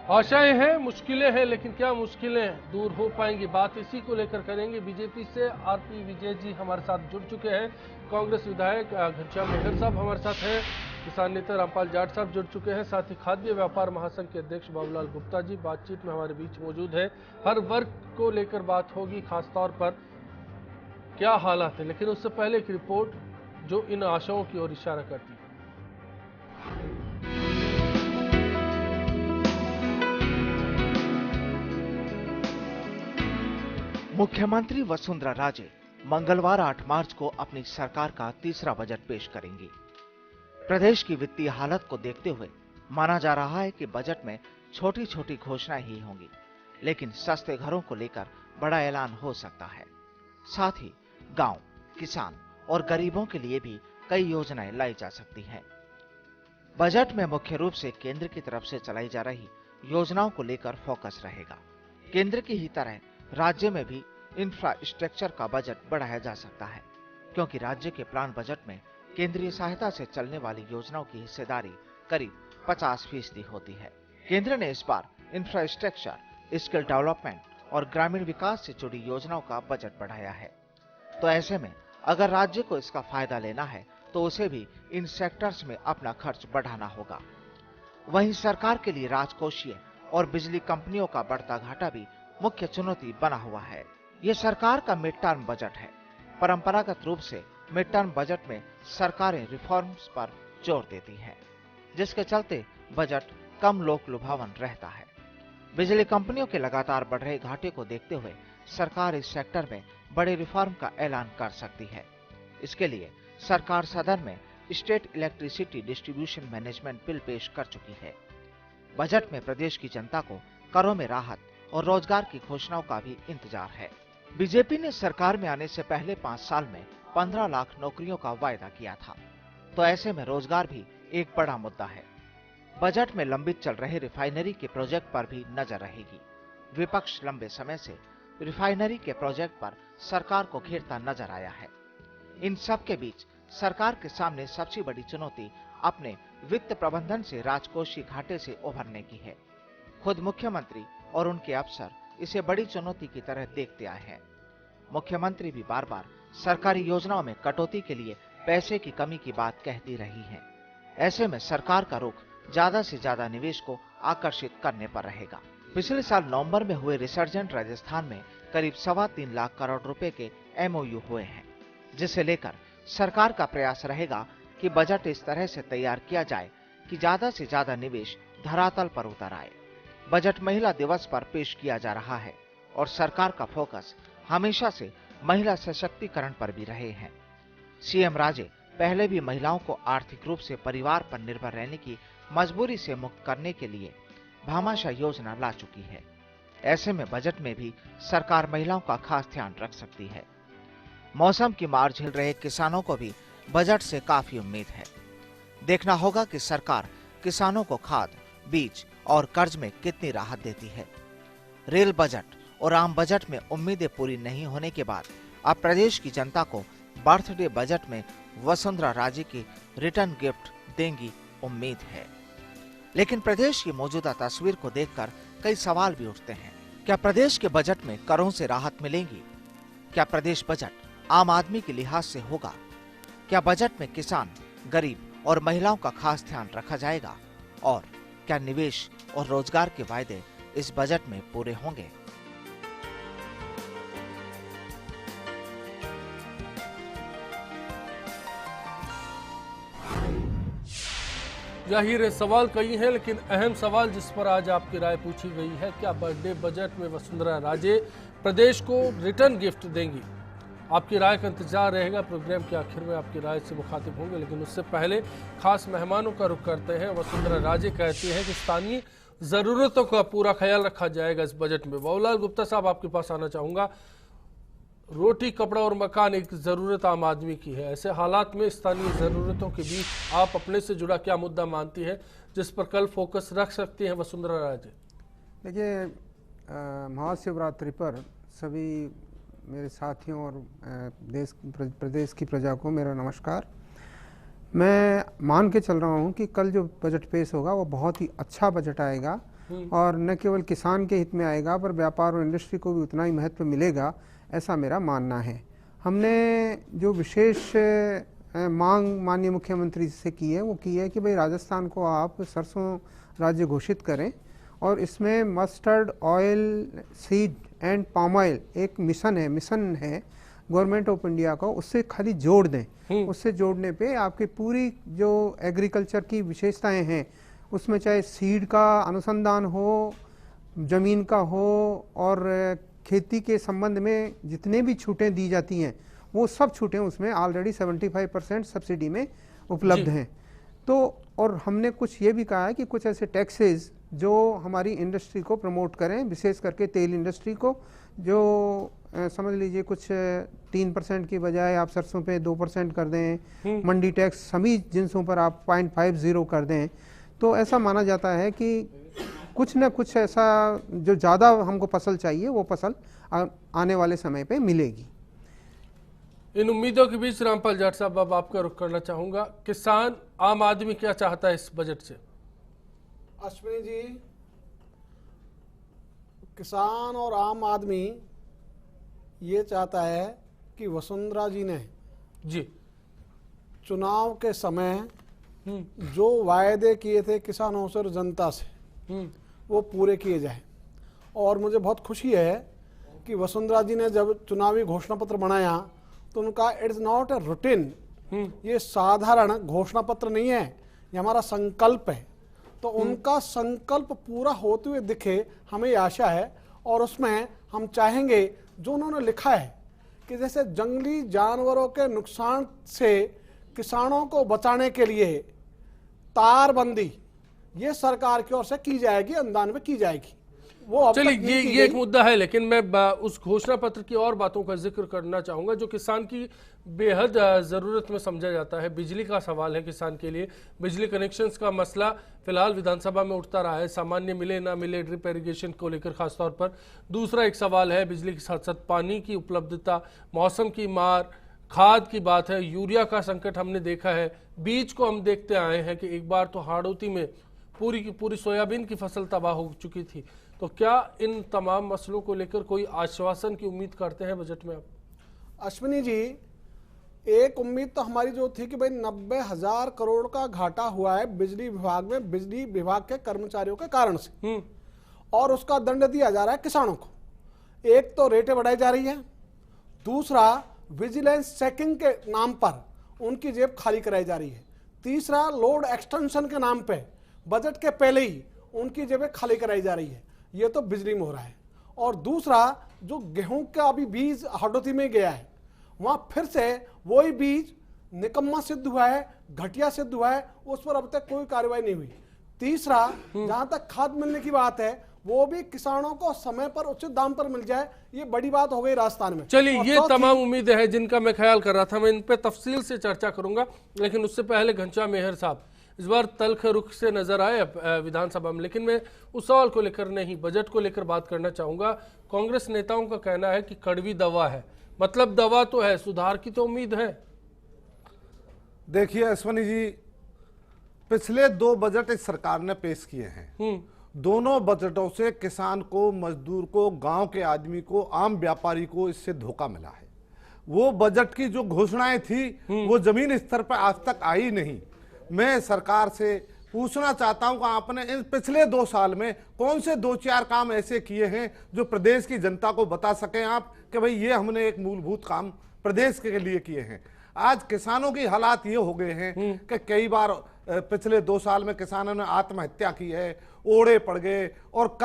आशाएं हैं, मुश्किलें हैं, लेकिन क्या मुश्किलें दूर हो पाएंगी? बात इसी को लेकर करेंगे। बीजेपी से आरपी विजय जी हमारे साथ जुड़ चुके हैं। कांग्रेस विधायक घनश्याम मेहर साहब हमारे साथ हैं। किसान नेता रामपाल जाट साहब जुड़ चुके हैं। साथ ही खाद्य व्यापार महासंघ के अध्यक्ष बाबूलाल गुप्ता जी बातचीत में हमारे बीच मौजूद है। हर वर्ग को लेकर बात होगी, खासतौर पर क्या हालात है। लेकिन उससे पहले एक रिपोर्ट जो इन आशाओं की ओर इशारा करती है। मुख्यमंत्री वसुंधरा राजे मंगलवार 8 मार्च को अपनी सरकार का तीसरा बजट पेश करेंगी। प्रदेश की वित्तीय हालत को देखते हुए माना जा रहा है कि बजट में छोटी छोटी घोषणाएं ही होंगी, लेकिन सस्ते घरों को लेकर बड़ा ऐलान हो सकता है। साथ ही गांव, किसान और गरीबों के लिए भी कई योजनाएं लाई जा सकती हैं। बजट में मुख्य रूप से केंद्र की तरफ से चलाई जा रही योजनाओं को लेकर फोकस रहेगा। केंद्र की ही तरह राज्य में भी इंफ्रास्ट्रक्चर का बजट बढ़ाया जा सकता है, क्योंकि राज्य के प्लान बजट में केंद्रीय सहायता से चलने वाली योजनाओं की हिस्सेदारी करीब 50% होती है। केंद्र ने इस बार इंफ्रास्ट्रक्चर, स्किल डेवलपमेंट और ग्रामीण विकास से जुड़ी योजनाओं का बजट बढ़ाया है। तो ऐसे में अगर राज्य को इसका फायदा लेना है तो उसे भी इन सेक्टर्स में अपना खर्च बढ़ाना होगा। वहीं सरकार के लिए राजकोषीय और बिजली कंपनियों का बढ़ता घाटा भी मुख्य चुनौती बना हुआ है। ये सरकार का मिड टर्म बजट है। परंपरागत रूप से मिड टर्म बजट में सरकारें रिफॉर्म्स पर जोर देती हैं, जिसके चलते बजट कम लोक लुभावन रहता है। बिजली कंपनियों के लगातार बढ़ रहे घाटे को देखते हुए सरकार इस सेक्टर में बड़े रिफॉर्म का ऐलान कर सकती है। इसके लिए सरकार सदन में state electricity distribution management bill पेश कर चुकी है। बजट में प्रदेश की जनता को करों में राहत और रोजगार की घोषणाओं का भी इंतजार है। बीजेपी ने सरकार में आने से पहले 5 साल में 15 लाख नौकरियों का वायदा किया था, तो ऐसे में रोजगार भी एक बड़ा मुद्दा है। बजट में लंबित चल रहे रिफाइनरी के प्रोजेक्ट पर भी नजर रहेगी। विपक्ष लंबे समय से रिफाइनरी के प्रोजेक्ट पर सरकार को घेरता नजर आया है। इन सब के बीच सरकार के सामने सबसे बड़ी चुनौती अपने वित्त प्रबंधन से राजकोषीय घाटे से उभरने की है। खुद मुख्यमंत्री और उनके अफसर इसे बड़ी चुनौती की तरह देखते आए हैं। मुख्यमंत्री भी बार बार सरकारी योजनाओं में कटौती के लिए पैसे की कमी की बात कहती रही हैं। ऐसे में सरकार का रुख ज्यादा से ज्यादा निवेश को आकर्षित करने पर रहेगा। पिछले साल नवंबर में हुए रिसर्जेंट राजस्थान में करीब 3.25 लाख करोड़ रुपए के MOU हुए हैं, जिसे लेकर सरकार का प्रयास रहेगा कि बजट इस तरह से तैयार किया जाए कि ज्यादा से ज्यादा निवेश धरातल पर उतर आए। बजट महिला दिवस पर पेश किया जा रहा है और सरकार का फोकस हमेशा से महिला सशक्तिकरण पर भी रहे हैं। सीएम राजे पहले भी महिलाओं को आर्थिक रूप से परिवार पर निर्भर रहने की मजबूरी से मुक्त करने के लिए भामाशाह योजना ला चुकी है। ऐसे में बजट में भी सरकार महिलाओं का खास ध्यान रख सकती है। मौसम की मार झेल रहे किसानों को भी बजट से काफी उम्मीद है। देखना होगा कि सरकार किसानों को खाद, बीज और कर्ज में कितनी राहत देती है। रेल बजट और आम बजट में उम्मीदें पूरी नहीं होने के बाद अब प्रदेश की जनता को बर्थडे बजट में वसुंधरा राजे की रिटर्न गिफ्ट देंगी, उम्मीद है। लेकिन प्रदेश की मौजूदा तस्वीर को देखकर कई सवाल भी उठते हैं। क्या प्रदेश के बजट में करों से राहत मिलेगी? क्या प्रदेश बजट आम आदमी के लिहाज से होगा? क्या बजट में किसान, गरीब और महिलाओं का खास ध्यान रखा जाएगा? और क्या निवेश और रोजगार के वायदे इस बजट में पूरे होंगे? जाहिर है सवाल कई हैं, लेकिन अहम सवाल जिस पर आज आपकी राय पूछी गई है, क्या बर्थडे बजट में वसुंधरा राजे प्रदेश को रिटर्न गिफ्ट देंगी? आपकी राय का इंतजार रहेगा। प्रोग्राम के आखिर में आपकी राय से मुखातिब होंगे, लेकिन उससे पहले खास मेहमानों का रुख करते हैं। वसुंधरा राजे कहती हैं कि स्थानीय जरूरतों का पूरा ख्याल रखा जाएगा इस बजट में। बाबूलाल गुप्ता साहब, आपके पास आना चाहूंगा। रोटी, कपड़ा और मकान एक जरूरत आम आदमी की है। ऐसे हालात में स्थानीय जरूरतों के बीच आप अपने से जुड़ा क्या मुद्दा मानती है जिस पर कल फोकस रख सकती हैं वसुंधरा राजे? देखिए, महाशिवरात्रि पर सभी मेरे साथियों और प्रदेश की प्रजा को मेरा नमस्कार। मैं मान के चल रहा हूँ कि कल जो बजट पेश होगा वो बहुत ही अच्छा बजट आएगा, और न केवल किसान के हित में आएगा पर व्यापार और इंडस्ट्री को भी उतना ही महत्व मिलेगा, ऐसा मेरा मानना है। हमने जो विशेष मांग माननीय मुख्यमंत्री से की है वो की है कि भाई राजस्थान को आप सरसों राज्य घोषित करें और इसमें mustard oil, seed and palm oil एक मिशन है गवर्नमेंट ऑफ इंडिया का, उससे खाली जोड़ दें। उससे जोड़ने पे आपकी पूरी जो एग्रीकल्चर की विशेषताएं हैं उसमें चाहे सीड का अनुसंधान हो, जमीन का हो और खेती के संबंध में जितने भी छूटें दी जाती हैं वो सब छूटें उसमें ऑलरेडी 75% सब्सिडी में उपलब्ध हैं। तो और हमने कुछ ये भी कहा है कि कुछ ऐसे टैक्सेस जो हमारी इंडस्ट्री को प्रमोट करें, विशेष करके तेल इंडस्ट्री को, जो समझ लीजिए कुछ 3% की बजाय आप सरसों पे 2% कर दें, मंडी टैक्स सभी जिनसों पर आप 0.50 कर दें, तो ऐसा माना जाता है कि कुछ न कुछ ऐसा जो ज़्यादा हमको फसल चाहिए वो फसल आने वाले समय पे मिलेगी। इन उम्मीदों के बीच रामपाल जाट साहब, अब आपका रुख करना चाहूंगा, किसान आम आदमी क्या चाहता है इस बजट से? अश्विनी जी, किसान और आम आदमी ये चाहता है कि वसुंधरा जी ने जी चुनाव के समय जो वायदे किए थे किसानों से और जनता से वो पूरे किए जाए। और मुझे बहुत खुशी है कि वसुंधरा जी ने जब चुनावी घोषणा पत्र बनाया तो उनका इट्स नॉट ए रूटीन, ये साधारण घोषणा पत्र नहीं है, ये हमारा संकल्प है। तो उनका संकल्प पूरा होते हुए दिखे, हमें आशा है। और उसमें हम चाहेंगे जो उन्होंने लिखा है कि जैसे जंगली जानवरों के नुकसान से किसानों को बचाने के लिए तारबंदी ये सरकार की ओर से की जाएगी, अनुदान में की जाएगी। वो चलिए ये एक मुद्दा है, लेकिन मैं उस घोषणा पत्र की और बातों का जिक्र करना चाहूंगा जो किसान की बेहद जरूरत में समझा जाता है। बिजली का सवाल है किसान के लिए, बिजली कनेक्शंस का मसला फिलहाल विधानसभा में उठता रहा है, सामान्य मिले ना मिले ड्रिप इरिगेशन को लेकर खासतौर पर। दूसरा एक सवाल है बिजली के साथ साथ पानी की उपलब्धता, मौसम की मार, खाद की बात है, यूरिया का संकट हमने देखा है, बीज को हम देखते आए हैं कि एक बार तो हाड़ौती में पूरी की पूरी सोयाबीन की फसल तबाह हो चुकी थी। तो क्या इन तमाम मसलों को लेकर कोई आश्वासन की उम्मीद करते हैं बजट में आप? अश्विनी जी, एक उम्मीद तो हमारी जो थी कि भाई 90,000 करोड़ का घाटा हुआ है बिजली विभाग में, बिजली विभाग के कर्मचारियों के कारण से, और उसका दंड दिया जा रहा है किसानों को। एक तो रेटें बढ़ाई जा रही है, दूसरा विजिलेंस चेकिंग के नाम पर उनकी जेब खाली कराई जा रही है, तीसरा लोड एक्सटेंशन के नाम पे बजट के पहले ही उनकी जेबें खाली कराई जा रही है। ये तो बिजली में हो रहा है। और दूसरा जो गेहूं का अभी बीज हाड़ौती में गया है वहां फिर से वही बीज निकम्मा सिद्ध हुआ है, घटिया सिद्ध हुआ है, उस पर अब तक कोई कार्रवाई नहीं हुई। तीसरा, जहां तक खाद मिलने की बात है वो भी किसानों को समय पर उचित दाम पर मिल जाए, ये बड़ी बात हो गई राजस्थान में। चलिए ये तमाम उम्मीदें हैं जिनका मैं ख्याल कर रहा था, मैं इन पे तफसील से चर्चा करूंगा, लेकिन उससे पहले घनश्याम मेहर साहब इस बार तल्ख रुख से नजर आए विधानसभा में, लेकिन मैं उस सवाल को लेकर नहीं, बजट को लेकर बात करना चाहूंगा। कांग्रेस नेताओं का कहना है कि कड़वी दवा है, मतलब दवा तो है, सुधार की तो उम्मीद है। देखिए अश्वनी जी, पिछले 2 बजट इस सरकार ने पेश किए हैं, दोनों बजटों से किसान को, मजदूर को, गांव के आदमी को, आम व्यापारी को इससे धोखा मिला है। वो बजट की जो घोषणाएं थी वो जमीन स्तर पर आज तक आई नहीं। मैं सरकार से पूछना चाहता हूं कि आपने इन पिछले 2 साल में कौन से 2-4 काम ऐसे किए हैं जो प्रदेश की जनता को बता सकें आप कि भाई ये हमने एक मूलभूत काम प्रदेश के लिए किए हैं। आज किसानों की हालात ये हो गए हैं कि कई बार पिछले 2 साल में किसानों ने आत्महत्या की है, ओड़े पड़ गए, और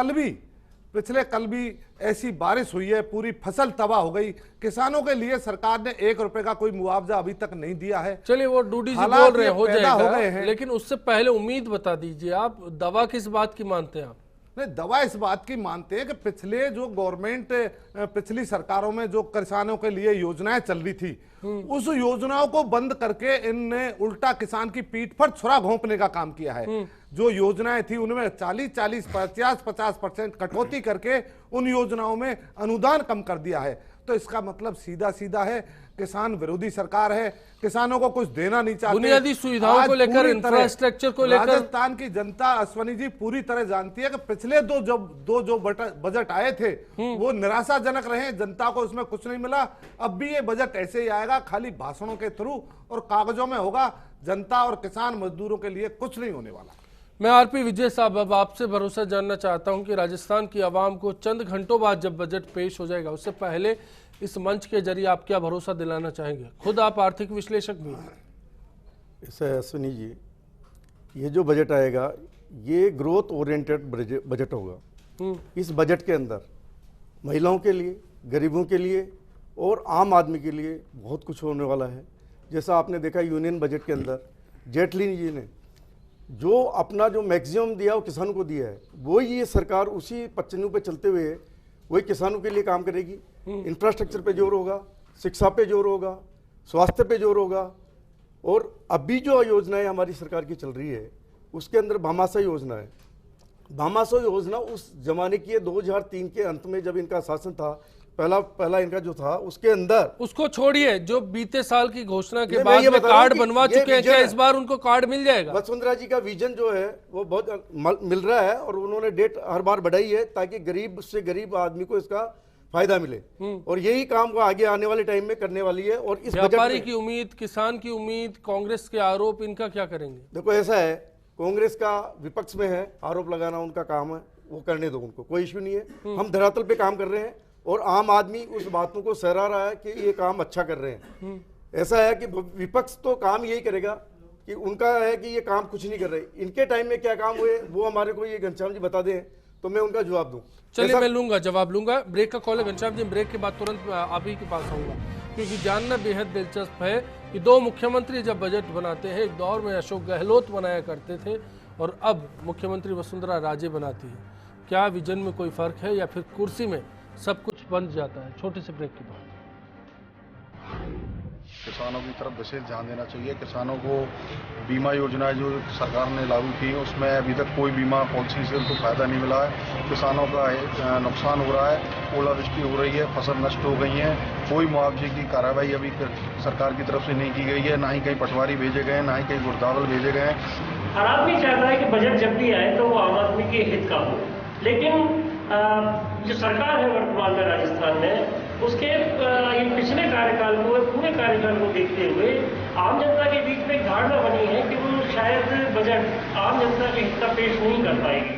पिछले कल भी ऐसी बारिश हुई है, पूरी फसल तबाह हो गई। किसानों के लिए सरकार ने 1 रुपए का कोई मुआवजा अभी तक नहीं दिया है। चलिए वो डूडी जी बोल रहे हो जाएगा, लेकिन उससे पहले उम्मीद बता दीजिए, आप दवा किस बात की मानते हैं? आप नहीं, दवा इस बात की मानते हैं कि पिछले जो गवर्नमेंट, पिछली सरकारों में जो किसानों के लिए योजनाएं चल रही थी उस योजनाओं को बंद करके इनने उल्टा किसान की पीठ पर छुरा घोंपने का काम किया है। जो योजनाएं थी उनमें 40-40, 50-50% कटौती करके उन योजनाओं में अनुदान कम कर दिया है। तो इसका मतलब सीधा सीधा है किसान विरोधी सरकार है, किसानों को कुछ देना नहीं चाहते। बुनियादी सुविधाओं को लेकर, इंफ्रास्ट्रक्चर को लेकर राजस्थान की जनता अश्वनी जी पूरी तरह जानती है कि पिछले दो बजट आए थे वो निराशाजनक रहे, जनता को उसमें कुछ नहीं मिला। अब भी ये बजट ऐसे ही आएगा, खाली भाषणों के थ्रू और कागजों में होगा, जनता और किसान मजदूरों के लिए कुछ नहीं होने वाला। मैं आरपी विजय साहब अब आपसे भरोसा जानना चाहता हूं कि राजस्थान की आवाम को चंद घंटों बाद जब बजट पेश हो जाएगा उससे पहले इस मंच के जरिए आप क्या भरोसा दिलाना चाहेंगे? खुद आप आर्थिक विश्लेषक भी हैं। ऐसा है अश्विनी जी, ये जो बजट आएगा ये ग्रोथ ओरिएंटेड बजट होगा। इस बजट के अंदर महिलाओं के लिए, गरीबों के लिए और आम आदमी के लिए बहुत कुछ होने वाला है। जैसा आपने देखा यूनियन बजट के अंदर जेटली जी ने जो अपना जो मैक्सिमम दिया वो किसानों को दिया है, वही ये सरकार उसी पच्चनों पे चलते हुए वही किसानों के लिए काम करेगी। इंफ्रास्ट्रक्चर पे जोर होगा, शिक्षा पे जोर होगा, स्वास्थ्य पे जोर होगा। और अभी जो योजनाएं हमारी सरकार की चल रही है उसके अंदर भामाशाह योजना है। भामाशाह योजना उस जमाने की है 2003 के अंत में जब इनका शासन था, पहला इनका जो था उसके अंदर। उसको छोड़िए, जो बीते साल की घोषणा के बाद में कार्ड बनवा चुके हैं, क्या इस बार उनको कार्ड मिल जाएगा? वसुंधरा जी का विजन जो है वो बहुत मिल रहा है और उन्होंने डेट हर बार बढ़ाई है ताकि गरीब से गरीब आदमी को इसका फायदा मिले। और यही काम वो आगे आने वाले टाइम में करने वाली है। और इस व्यापारी की उम्मीद, किसान की उम्मीद, कांग्रेस के आरोप, इनका क्या करेंगे? देखो ऐसा है, कांग्रेस का विपक्ष में है, आरोप लगाना उनका काम है, वो करने दो, उनको कोई इश्यू नहीं है। हम धरातल पे काम कर रहे हैं और आम आदमी उस बातों को सहरा रहा है कि ये काम अच्छा कर रहे हैं। ऐसा है कि विपक्ष तो काम यही करेगा कि उनका है कि ये काम कुछ नहीं कर रहे। इनके टाइम में क्या काम हुए वो हमारे को ये घनश्याम जी बता दें तो मैं उनका जवाब दूं। चलिए मैं लूंगा, जवाब लूंगा। ब्रेक का कॉल है घनश्याम जी, ब्रेक के बाद तुरंत आप ही के पास आऊंगा क्योंकि जानना बेहद दिलचस्प है कि दो मुख्यमंत्री जब बजट बनाते हैं, एक दौर में अशोक गहलोत बनाया करते थे और अब मुख्यमंत्री वसुंधरा राजे बनाती है। क्या विजन में कोई फर्क है या फिर कुर्सी में सब कुछ बंद जाता है? छोटे से ब्रेक के बाद। किसानों की तरफ विशेष ध्यान देना चाहिए। किसानों को बीमा योजना जो सरकार ने लागू की उसमें अभी तक कोई बीमा पॉलिसी से उनको फायदा नहीं मिला है। किसानों का नुकसान हो रहा है, ओलावृष्टि हो रही है, फसल नष्ट हो गई है, कोई मुआवजे की कार्रवाई अभी सरकार की तरफ से नहीं की गई है, ना ही कहीं पटवारी भेजे गए हैं, ना ही कहीं गुड़दावल भेजे गए हैं। हर आदमी चाहता है कि बजट जब भी आए तो वो आम आदमी के हित का हो, लेकिन जो सरकार है वर्तमान में राजस्थान में उसके ये पिछले कार्यकाल को, पूरे कार्यकाल को देखते हुए आम जनता के बीच में एक धारणा बनी है कि वो शायद बजट आम जनता के हित का पेश नहीं कर पाएगी।